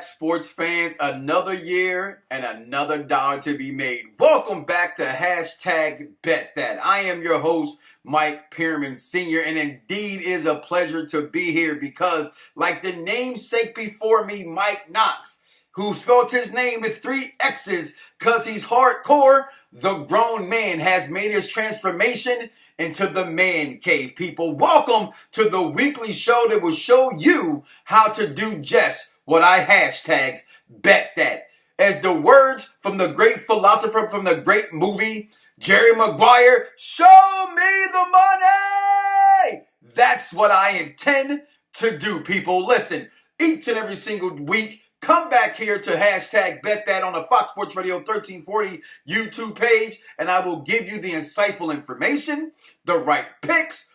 back, sports fans. Another year and another dollar to be made. Welcome back to #BetThat. I am your host, Mike Pearman Sr., and indeed is a pleasure to be here because, like the namesake before me, Mike Knoxxx, who spelled his name with 3 X's because he's hardcore, the grown man has made his transformation into the man cave. People, welcome to the weekly show that will show you how to do just what I hashtagged bet that. As the words from the great philosopher from the great movie, Jerry Maguire, show me the money! That's what I intend to do, people. Listen, each and every single week, come back here to #BetThat on the Fox Sports Radio 1340 YouTube page, and I will give you the insightful information, the right picks,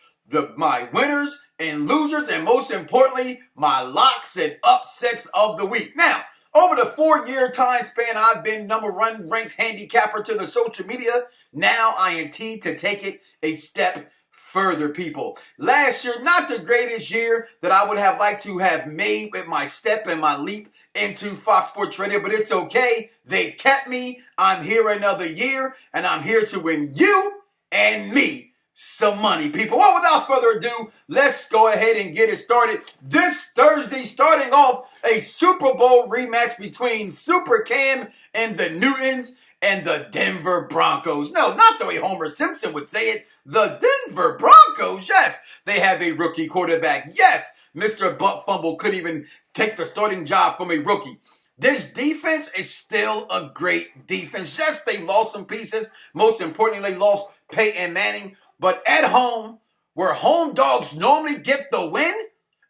my winners and losers, and most importantly, my locks and upsets of the week. Now, over the 4-year time span, I've been #1 ranked handicapper to the social media. Now I intend to take it a step further, people. Last year, not the greatest year that I would have liked to have made with my step and my leap into Fox Sports Radio, but it's okay. They kept me. I'm here another year, and I'm here to win you and me some money, people. Well, without further ado, let's go ahead and get it started. This Thursday, starting off a Super Bowl rematch between Super Cam and the Newtons and the Denver Broncos. No, not the way Homer Simpson would say it. The Denver Broncos, yes, they have a rookie quarterback. Yes, Mr. Buck Fumble couldn't even take the starting job from a rookie. This defense is still a great defense. Yes, they lost some pieces. Most importantly, they lost Peyton Manning. But at home, where home dogs normally get the win,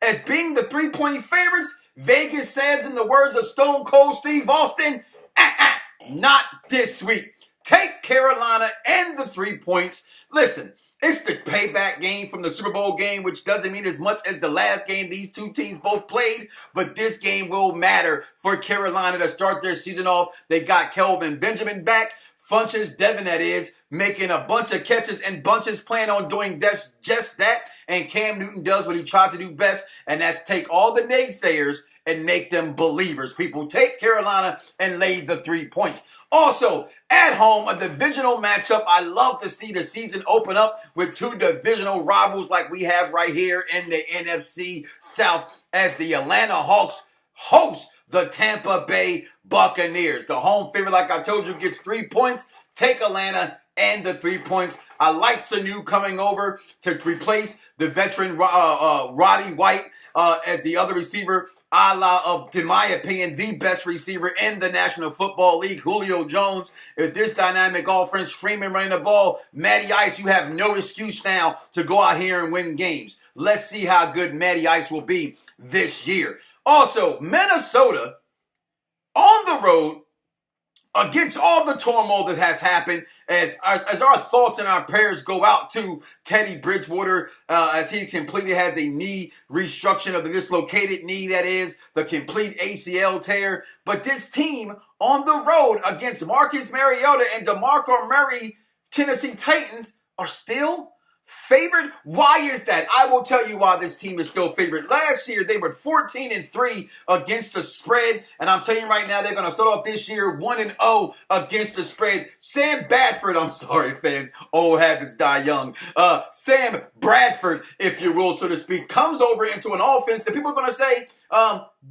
as being the 3-point favorites, Vegas says, in the words of Stone Cold Steve Austin, not this week. Take Carolina and the 3 points. Listen, it's the payback game from the Super Bowl game, which doesn't mean as much as the last game these two teams both played, but this game will matter for Carolina to start their season off. They got Kelvin Benjamin back. Funches Devin, that is, making a bunch of catches, and Bunches plan on doing just that. And Cam Newton does what he tried to do best, and that's take all the naysayers and make them believers. People, take Carolina and lay the 3 points. Also, at home, a divisional matchup. I love to see the season open up with 2 divisional rivals like we have right here in the NFC South as the Atlanta Hawks host the Tampa Bay Buccaneers. The home favorite, like I told you, gets 3 points. Take Atlanta and the 3 points. I like Sanu coming over to replace the veteran Roddy White as the other receiver. A la of, in my opinion, the best receiver in the National Football League, Julio Jones. If this dynamic offense, Freeman running the ball, Matty Ice, you have no excuse now to go out here and win games. Let's see how good Matty Ice will be this year. Also, Minnesota on the road against all the turmoil that has happened, as our thoughts and our prayers go out to Teddy Bridgewater as he completely has a knee restructuring of the dislocated knee, that is, the complete ACL tear. But this team on the road against Marcus Mariota and DeMarco Murray, Tennessee Titans, are still favored. Why is that? I will tell you why this team is still favored. Last year, they were 14-3 against the spread. And I'm telling you right now, they're going to start off this year 1-0 against the spread. Sam Bradford, I'm sorry, fans. Old habits die young. Sam Bradford, if you will, so to speak, comes over into an offense that people are going to say,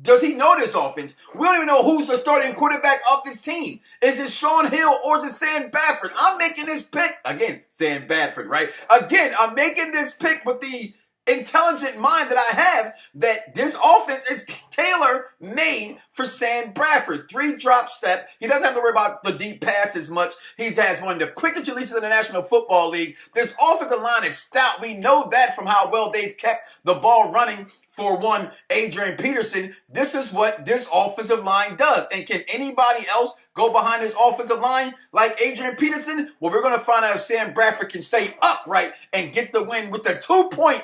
does he know this offense? We don't even know who's the starting quarterback of this team. Is it Sean Hill or is it Sam Bradford? I'm making this pick. Again, Sam Bradford, right? Again, I'm making this pick with the intelligent mind that I have that this offense is tailor-made for Sam Bradford. 3-drop step. He doesn't have to worry about the deep pass as much. He has one of the quickest releases in the National Football League. This offensive line is stout. We know that from how well they've kept the ball running. For one, Adrian Peterson, this is what this offensive line does. And can anybody else go behind this offensive line like Adrian Peterson? Well, we're going to find out if Sam Bradford can stay upright and get the win with the 2-point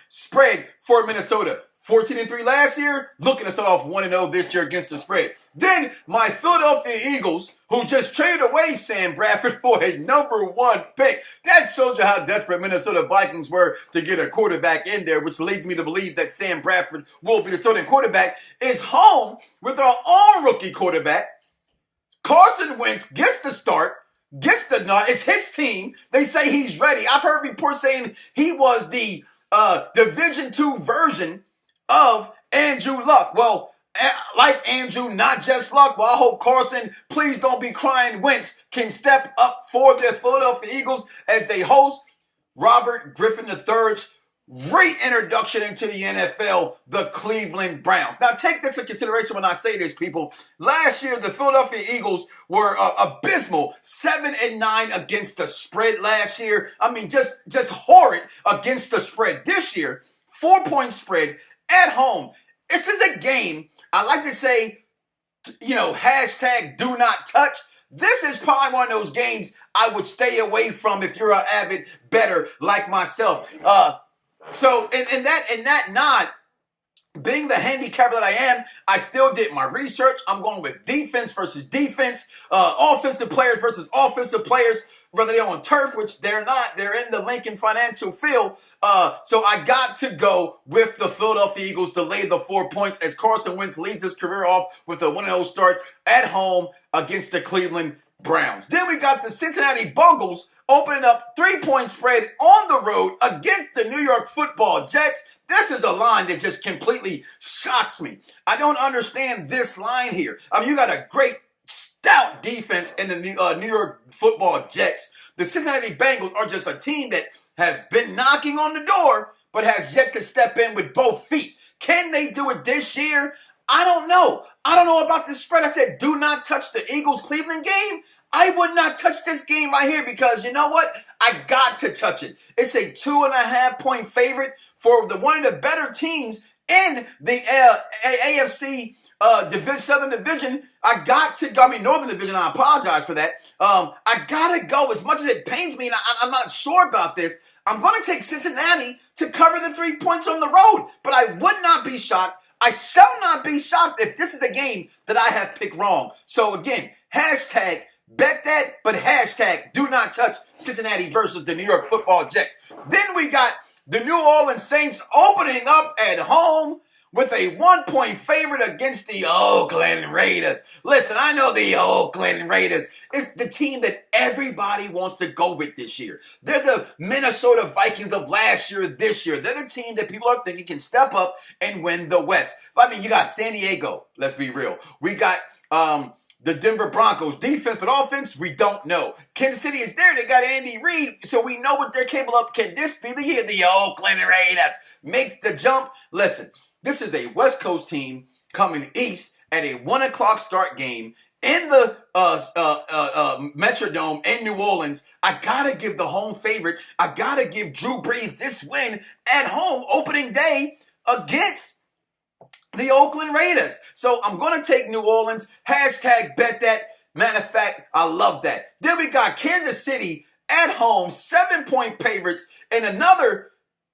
spread for Minnesota. 14-3 last year, looking to start off 1-0 this year against the spread. Then my Philadelphia Eagles, who just traded away Sam Bradford for a #1 pick. That shows you how desperate Minnesota Vikings were to get a quarterback in there, which leads me to believe that Sam Bradford will be the starting quarterback, is home with our own rookie quarterback. Carson Wentz gets the start, gets the nod. It's his team. They say he's ready. I've heard reports saying he was the Division II version of Andrew Luck. Well, like Andrew, not just Luck. Well, I hope Carson, please don't be crying, Wentz can step up for the Philadelphia Eagles as they host Robert Griffin III's reintroduction into the NFL, the Cleveland Browns. Now, take this into consideration when I say this, people. Last year, the Philadelphia Eagles were abysmal, 7-9 against the spread last year. I mean, just horrid against the spread. This year, 4-point spread at home. This is a game, I like to say, hashtag do not touch. This is probably one of those games I would stay away from if you're an avid bettor like myself. So in that nod, being the handicapper that I am, I still did my research. I'm going with defense versus defense, offensive players versus offensive players, whether they're on turf, which they're not. They're in the Lincoln Financial Field. So I got to go with the Philadelphia Eagles to lay the 4 points as Carson Wentz leads his career off with a 1-0 start at home against the Cleveland Browns. Then we got the Cincinnati Bengals opening up 3-point spread on the road against the New York Football Jets. This is a line that just completely shocks me. I don't understand this line here. I mean, you got a great, stout defense in the New York Football Jets. The Cincinnati Bengals are just a team that has been knocking on the door, but has yet to step in with both feet. Can they do it this year? I don't know. I don't know about this spread. I said, do not touch the Eagles-Cleveland game. I would not touch this game right here because you know what? I got to touch it. It's a 2.5-point favorite for one of the better teams in the AFC Southern Division. Northern Division. I apologize for that. I gotta go. As much as it pains me, and I'm not sure about this, I'm going to take Cincinnati to cover the 3 points on the road. But I would not be shocked. I shall not be shocked if this is a game that I have picked wrong. So again, hashtag bet that, but hashtag do not touch Cincinnati versus the New York Football Jets. Then we got the New Orleans Saints opening up at home with a 1-point favorite against the Oakland Raiders. Listen, I know the Oakland Raiders is the team that everybody wants to go with this year. They're the Minnesota Vikings of last year, this year. They're the team that people are thinking can step up and win the West. I mean, you got San Diego. Let's be real. We got the Denver Broncos. Defense, but offense, we don't know. Kansas City is there. They got Andy Reid, so we know what they're capable of. Can this be the year the Oakland Raiders make the jump? Listen, this is a West Coast team coming east at a 1 o'clock start game in the Metrodome in New Orleans. I gotta give the home favorite. I gotta give Drew Brees this win at home opening day against the Oakland Raiders. So I'm going to take New Orleans. Hashtag bet that. Matter of fact, I love that. Then we got Kansas City at home, 7-point favorites in another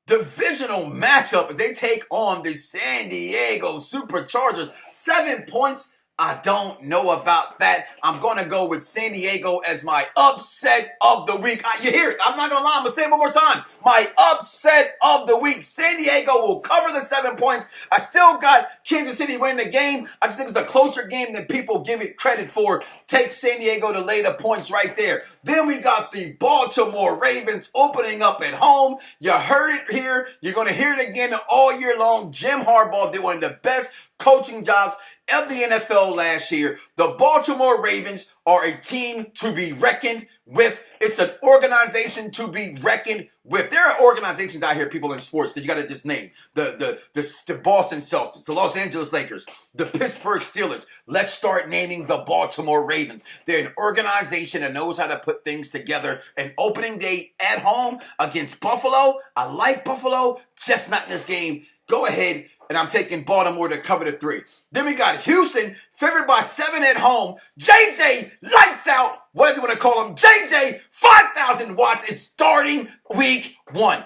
divisional matchup as they take on the San Diego Superchargers. 7 points. I don't know about that. I'm going to go with San Diego as my upset of the week. You hear it. I'm not going to lie. I'm going to say it one more time. My upset of the week. San Diego will cover the 7 points. I still got Kansas City winning the game. I just think it's a closer game than people give it credit for. Take San Diego to lay the points right there. Then we got the Baltimore Ravens opening up at home. You heard it here. You're going to hear it again all year long. Jim Harbaugh did one of the best coaching jobs of the NFL last year. The Baltimore Ravens are a team to be reckoned with. It's an organization to be reckoned with. There are organizations out here, people in sports, that you got to just name. The Boston Celtics, the Los Angeles Lakers, the Pittsburgh Steelers. Let's start naming the Baltimore Ravens. They're an organization that knows how to put things together. An opening day at home against Buffalo. I like Buffalo, just not in this game. Go ahead. And I'm taking Baltimore to cover the 3. Then we got Houston, favored by 7 at home. JJ, lights out. Whatever you want to call him. JJ, 5,000 watts. It's starting week 1.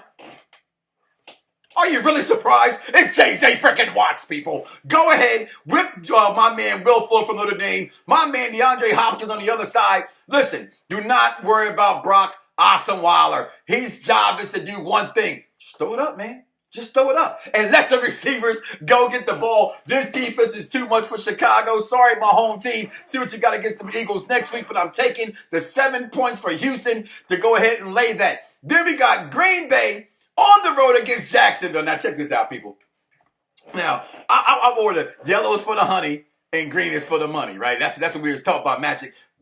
Are you really surprised? It's J.J. freaking Watts, people. Go ahead, whip my man Will Fuller from Notre Dame, my man DeAndre Hopkins on the other side. Listen, do not worry about Brock Osweiler. His job is to do one thing. Just throw it up, man. Just throw it up and let the receivers go get the ball. This defense is too much for Chicago. Sorry, my home team. See what you got against the Eagles next week, but I'm taking the 7 points for Houston to go ahead and lay that. Then we got Green Bay on the road against Jacksonville. Now, check this out, people. Now, I order yellow is for the honey and green is for the money, right? That's what we was taught by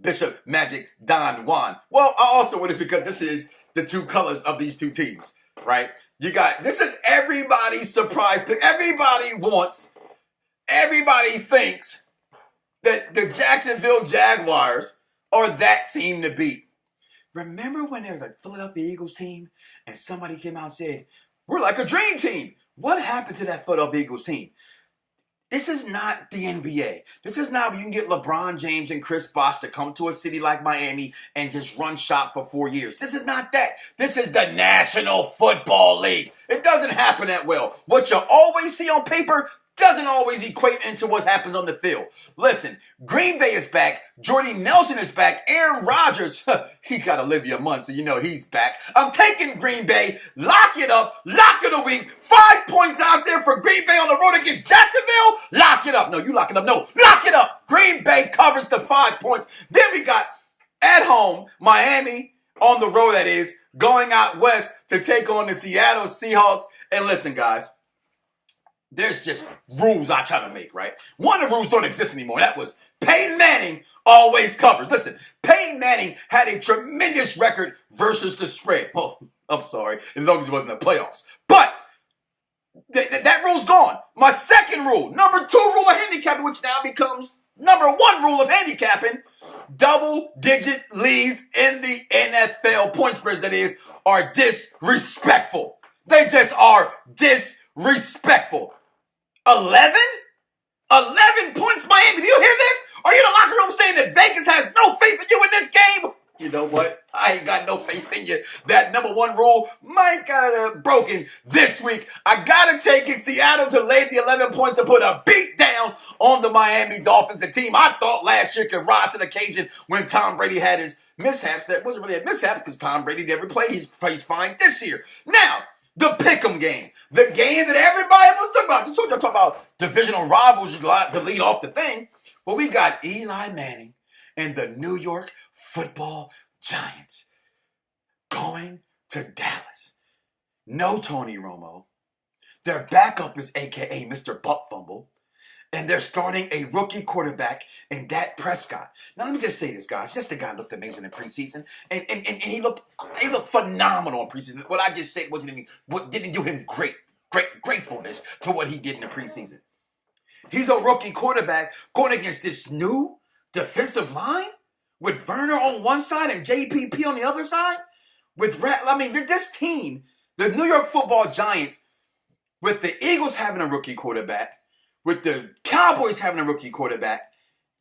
Bishop Magic Don Juan. Well, I also order this because this is the two colors of these two teams, right? This is everybody's surprise pick. Everybody thinks that the Jacksonville Jaguars are that team to beat. Remember when there was a Philadelphia Eagles team and somebody came out and said, we're like a dream team? What happened to that Philadelphia Eagles team? This is not the NBA. This is not where you can get LeBron James and Chris Bosh to come to a city like Miami and just run shop for 4 years. This is not that. This is the National Football League. It doesn't happen that well. What you always see on paper doesn't always equate into what happens on the field. Listen, Green Bay is back. Jordy Nelson is back. Aaron Rodgers, he got Olivia Munn, so you know he's back. I'm taking Green Bay. Lock it up. Lock of the week. 5 points out there for Green Bay on the road against Jacksonville. Lock it up. No, you lock it up. No, lock it up. Green Bay covers the 5 points. Then we got at home, Miami on the road, that is, going out west to take on the Seattle Seahawks. And listen, guys, there's just rules I try to make, right? One of the rules don't exist anymore. That was Peyton Manning always covers. Listen, Peyton Manning had a tremendous record versus the spread. Well, I'm sorry, as long as it wasn't the playoffs. But that rule's gone. My second rule, number 2 rule of handicapping, which now becomes number 1 rule of handicapping, double-digit leads in the NFL point spreads, that is, are disrespectful. They just are disrespectful. 11? 11 points, Miami. Do you hear this? Are you in the locker room saying that Vegas has no faith in you in this game? You know what? I ain't got no faith in you. That number 1 rule might got broken this week. I got to take in Seattle to lay the 11 points and put a beat down on the Miami Dolphins, a team I thought last year could rise to the occasion when Tom Brady had his mishaps. That wasn't really a mishap because Tom Brady never played. He's fine this year. Now, the Pick'em game. The game that everybody was talking about. You talking about divisional rivals to lead off the thing. Well, we got Eli Manning and the New York Football Giants going to Dallas. No Tony Romo. Their backup is a.k.a. Mr. Buck Fumble. And they're starting a rookie quarterback in Dak Prescott. Now, let me just say this, guys. Just the guy looked amazing in preseason. And he looked phenomenal in preseason. What I just said didn't do him gratefulness to what he did in the preseason. He's a rookie quarterback going against this new defensive line with Werner on one side and JPP on the other side. This team, the New York Football Giants, with the Eagles having a rookie quarterback, with the Cowboys having a rookie quarterback,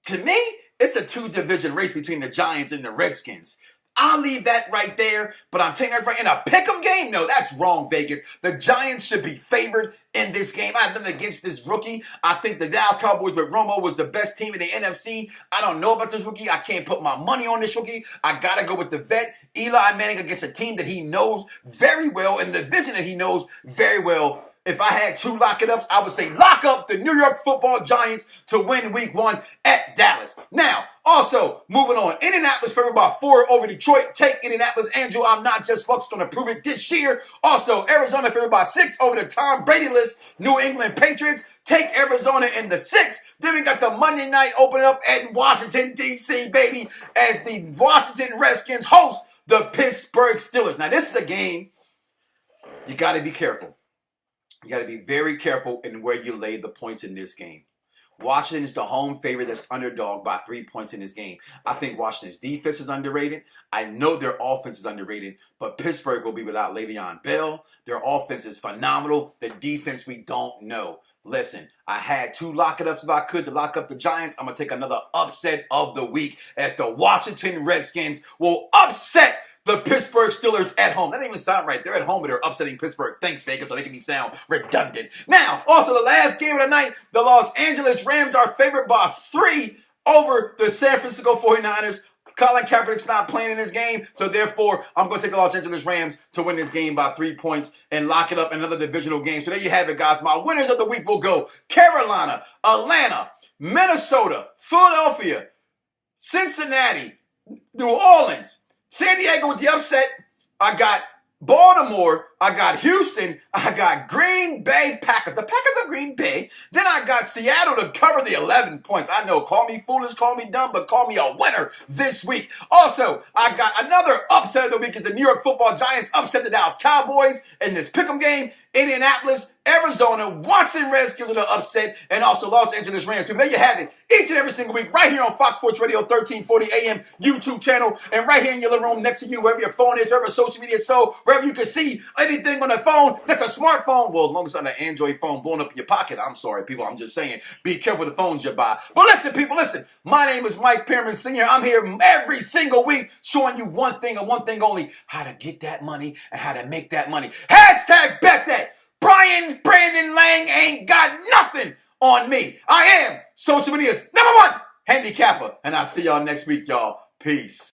to me, it's a 2-division race between the Giants and the Redskins. I'll leave that right there, but I'm taking that right in a pick'em game. No, that's wrong, Vegas. The Giants should be favored in this game. I have nothing against this rookie. I think the Dallas Cowboys with Romo was the best team in the NFC. I don't know about this rookie. I can't put my money on this rookie. I got to go with the vet. Eli Manning against a team that he knows very well and the division that he knows very well. If I had 2 lock-it-ups, I would say lock up the New York Football Giants to win Week 1 at Dallas. Now, also, moving on. Indianapolis favored by 4 over Detroit. Take Indianapolis. Andrew, I'm not just fucks going to prove it this year. Also, Arizona favored by 6 over the Tom Brady-less New England Patriots. Take Arizona in the 6. Then we got the Monday night opening up at Washington, D.C., baby, as the Washington Redskins host the Pittsburgh Steelers. Now, this is a game you got to be careful. You got to be very careful in where you lay the points in this game. Washington is the home favorite that's underdog by 3 points in this game. I think Washington's defense is underrated. I know their offense is underrated, but Pittsburgh will be without Le'Veon Bell. Their offense is phenomenal. The defense, we don't know. Listen, I had 2 lock-it-ups if I could to lock up the Giants. I'm going to take another upset of the week as the Washington Redskins will upset the Pittsburgh Steelers at home. That didn't even sound right. They're at home, but they're upsetting Pittsburgh. Thanks, Vegas, for making me sound redundant. Now, also the last game of the night, the Los Angeles Rams are favored by 3 over the San Francisco 49ers. Colin Kaepernick's not playing in this game, so therefore, I'm going to take the Los Angeles Rams to win this game by 3 points and lock it up in another divisional game. So there you have it, guys. My winners of the week will go Carolina, Atlanta, Minnesota, Philadelphia, Cincinnati, New Orleans, San Diego with the upset. I got Baltimore, I got Houston, I got Green Bay Packers, the Packers of Green Bay. Then I got Seattle to cover the 11 points. I know, call me foolish, call me dumb, but call me a winner this week. Also, I got another upset of the week is the New York Football Giants upset the Dallas Cowboys in this pick'em game. Indianapolis, Arizona, Washington Redskins with an upset, and also Los Angeles Rams. People, there you have it each and every single week right here on Fox Sports Radio 1340 AM YouTube channel, and right here in your living room next to you, wherever your phone is, wherever social media is, so wherever you can see anything on the phone that's a smartphone. Well, as long as it's on an Android phone blowing up in your pocket. I'm sorry, people. I'm just saying, be careful with the phones you buy. But listen, people, listen. My name is Mike Pearman Sr. I'm here every single week showing you one thing and one thing only, how to get that money and how to make that money. Hashtag bet that. Brandon Lang ain't got nothing on me. I am social media's #1 handicapper. And I'll see y'all next week, y'all. Peace.